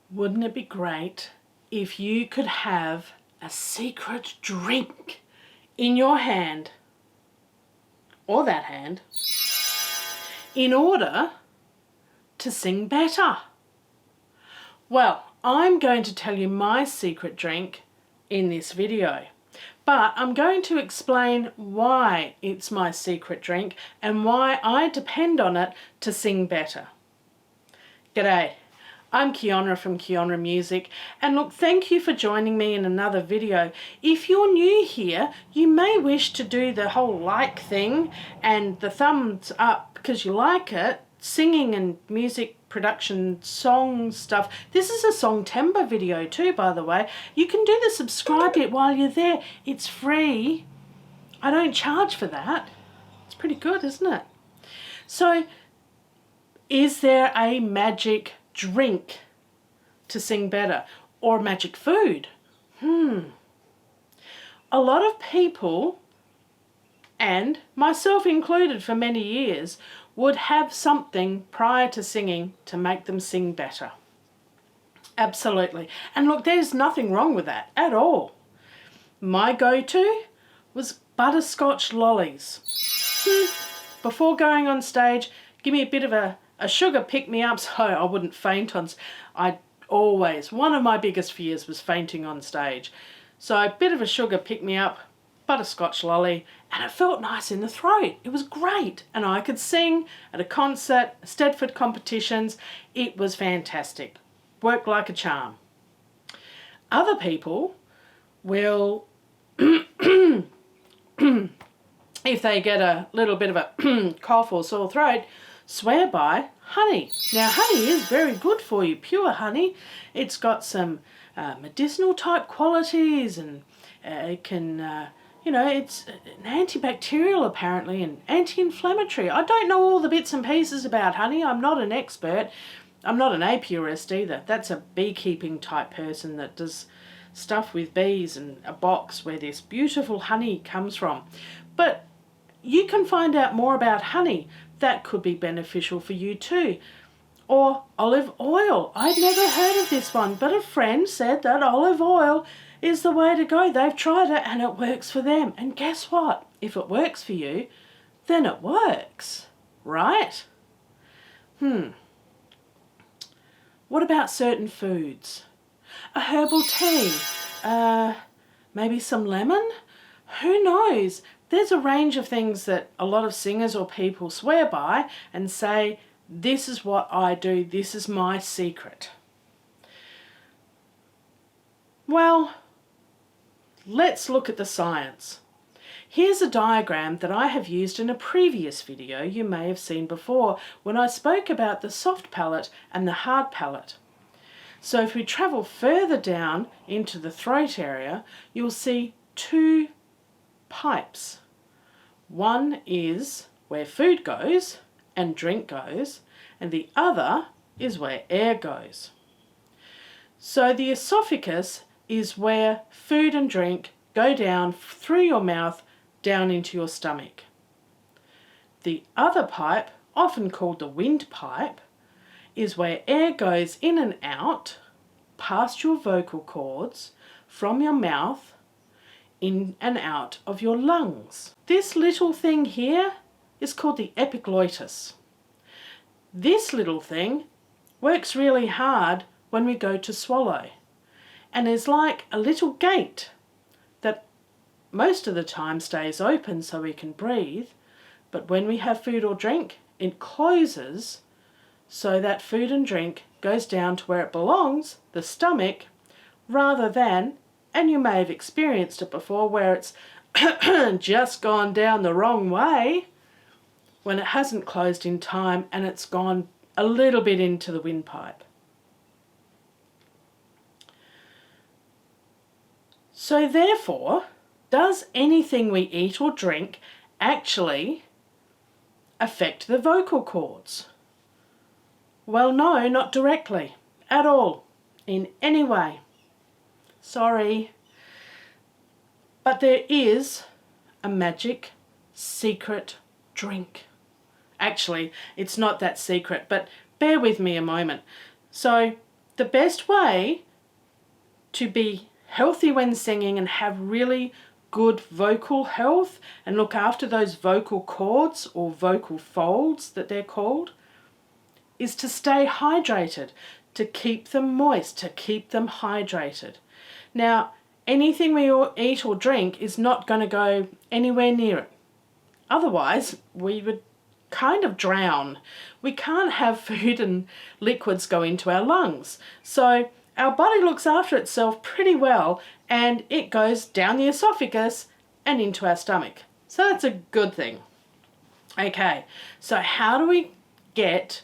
Wouldn't it be great if you could have a secret drink in your hand, or that hand, in order to sing better? Well, I'm going to tell you my secret drink in this video, but I'm going to explain why it's my secret drink and why I depend on it to sing better. G'day. I'm Keeonra from Keeonra Music, and look, thank you for joining me in another video. If you're new here, you may wish to do the whole like thing and the thumbs up because you like it, singing and music production, song stuff. This is a Songtember video too, by the way. You can do the subscribe bit while you're there. It's free. I don't charge for that. It's pretty good, isn't it? So, is there a magic drink to sing better, or magic food? A lot of people, and myself included for many years, would have something prior to singing to make them sing better. Absolutely. And look, there's nothing wrong with that at all. My go-to was butterscotch lollies. Before going on stage, give me a bit of a sugar pick-me-up so I wouldn't faint on. One of my biggest fears was fainting on stage. So a bit of a sugar pick-me-up, butterscotch lolly, and it felt nice in the throat. It was great. And I could sing at a concert, Stedford competitions. It was fantastic. Worked like a charm. Other people will, if they get a little bit of a cough or sore throat, swear by honey. Now, honey is very good for you, pure honey. It's got some medicinal type qualities, and it can, it's an antibacterial apparently, and anti-inflammatory. I don't know all the bits and pieces about honey. I'm not an expert. I'm not an apiarist either. That's a beekeeping type person that does stuff with bees and a box where this beautiful honey comes from. But you can find out more about honey. That could be beneficial for you too. Or olive oil. I'd never heard of this one, but a friend said that olive oil is the way to go. They've tried it and it works for them. And guess what? If it works for you, then it works, right? What about certain foods? A herbal tea? Maybe some lemon? Who knows? There's a range of things that a lot of singers or people swear by and say, this is what I do, this is my secret. Well, let's look at the science. Here's a diagram that I have used in a previous video you may have seen before when I spoke about the soft palate and the hard palate. So if we travel further down into the throat area, you'll see two pipes. One is where food goes and drink goes, and the other is where air goes. So the esophagus is where food and drink go down through your mouth down into your stomach. The other pipe, often called the windpipe, is where air goes in and out past your vocal cords from your mouth in and out of your lungs. This little thing here is called the epiglottis. This little thing works really hard when we go to swallow, and is like a little gate that most of the time stays open so we can breathe, but when we have food or drink, it closes so that food and drink goes down to where it belongs, the stomach, rather than, and you may have experienced it before, where it's just gone down the wrong way when it hasn't closed in time and it's gone a little bit into the windpipe. So therefore, does anything we eat or drink actually affect the vocal cords? Well, no, not directly, at all, in any way. Sorry. But there is a magic secret drink. Actually, it's not that secret, but bear with me a moment. So the best way to be healthy when singing and have really good vocal health and look after those vocal cords or vocal folds that they're called is to stay hydrated, to keep them moist, to keep them hydrated. Now, anything we eat or drink is not going to go anywhere near it. Otherwise, we would kind of drown. We can't have food and liquids go into our lungs. So our body looks after itself pretty well, and it goes down the esophagus and into our stomach. So that's a good thing. Okay, so how do we get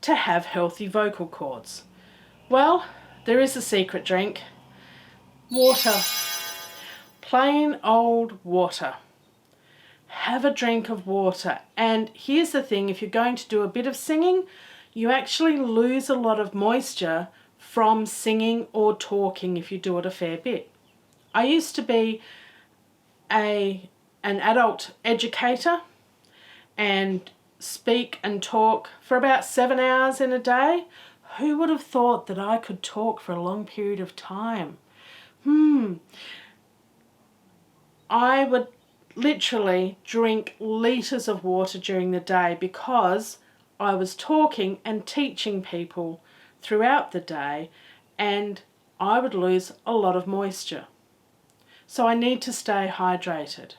to have healthy vocal cords? Well, there is a secret drink. Water. Plain old water. Have a drink of water. And here's the thing, if you're going to do a bit of singing, you actually lose a lot of moisture from singing or talking if you do it a fair bit. I used to be an adult educator and speak and talk for about 7 hours in a day. Who would have thought that I could talk for a long period of time? I would literally drink litres of water during the day because I was talking and teaching people throughout the day, and I would lose a lot of moisture. So I need to stay hydrated.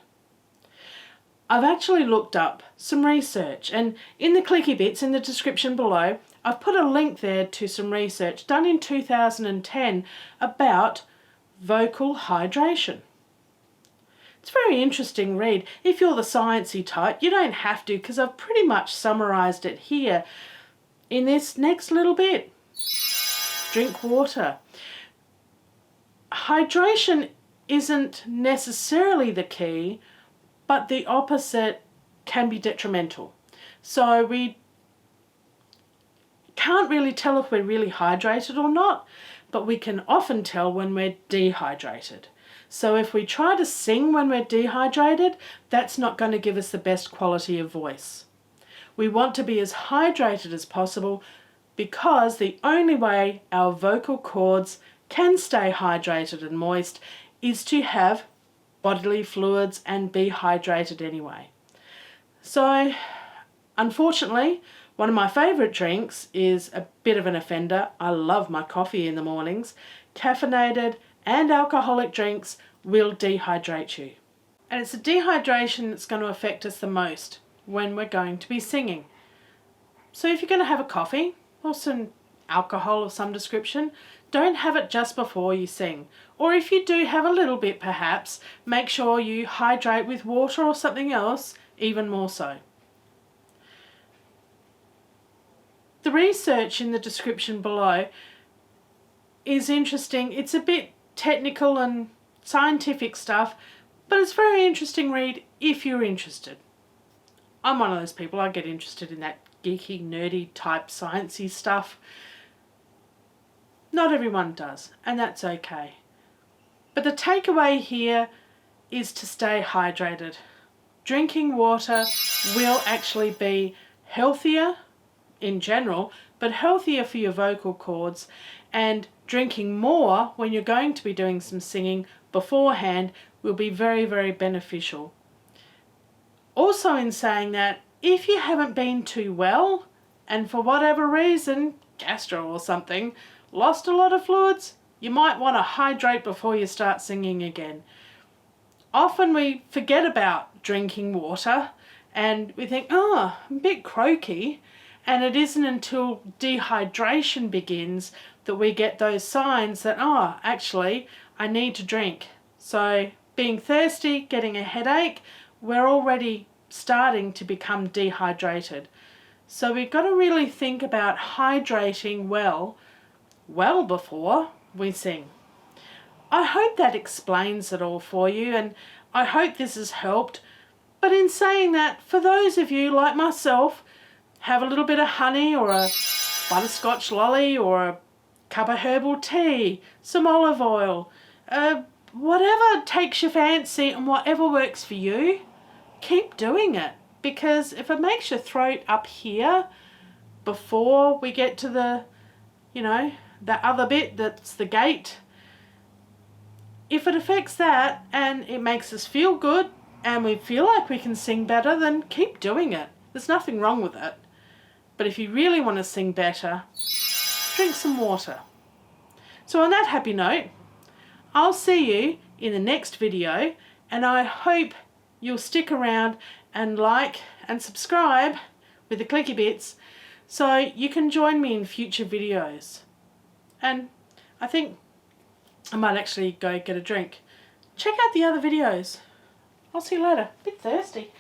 I've actually looked up some research, and in the clicky bits in the description below, I've put a link there to some research done in 2010 about vocal hydration. It's a very interesting read. If you're the sciencey type, you don't have to, because I've pretty much summarised it here in this next little bit. Drink water. Hydration isn't necessarily the key, but the opposite can be detrimental. So we can't really tell if we're really hydrated or not, but we can often tell when we're dehydrated. So if we try to sing when we're dehydrated, that's not going to give us the best quality of voice. We want to be as hydrated as possible because the only way our vocal cords can stay hydrated and moist is to have bodily fluids and be hydrated anyway. So, unfortunately, one of my favourite drinks is a bit of an offender. I love my coffee in the mornings. Caffeinated and alcoholic drinks will dehydrate you. And it's the dehydration that's going to affect us the most when we're going to be singing. So if you're going to have a coffee or some alcohol of some description, don't have it just before you sing. Or if you do have a little bit perhaps, make sure you hydrate with water or something else, even more so. The research in the description below is interesting. It's a bit technical and scientific stuff, but it's a very interesting read if you're interested. I'm one of those people, I get interested in that geeky, nerdy type sciencey stuff. Not everyone does, and that's okay. But the takeaway here is to stay hydrated. Drinking water will actually be healthier in general, but healthier for your vocal cords, and drinking more when you're going to be doing some singing beforehand will be very, very beneficial. Also, in saying that, if you haven't been too well and for whatever reason, gastro or something, lost a lot of fluids, you might want to hydrate before you start singing again. Often we forget about drinking water and we think, oh, I'm a bit croaky, and it isn't until dehydration begins that we get those signs that, oh, actually, I need to drink. So being thirsty, getting a headache, we're already starting to become dehydrated. So we've got to really think about hydrating well before we sing. I hope that explains it all for you, and I hope this has helped. But in saying that, for those of you like myself, have a little bit of honey or a butterscotch lolly or a cup of herbal tea, some olive oil, whatever takes your fancy and whatever works for you, keep doing it. Because if it makes your throat up here before we get to the, that other bit that's the gate, if it affects that and it makes us feel good and we feel like we can sing better, then keep doing it. There's nothing wrong with it. But if you really want to sing better, drink some water. So on that happy note, I'll see you in the next video, and I hope you'll stick around and like and subscribe with the clicky bits so you can join me in future videos. And I think I might actually go get a drink. Check out the other videos. I'll see you later. A bit thirsty.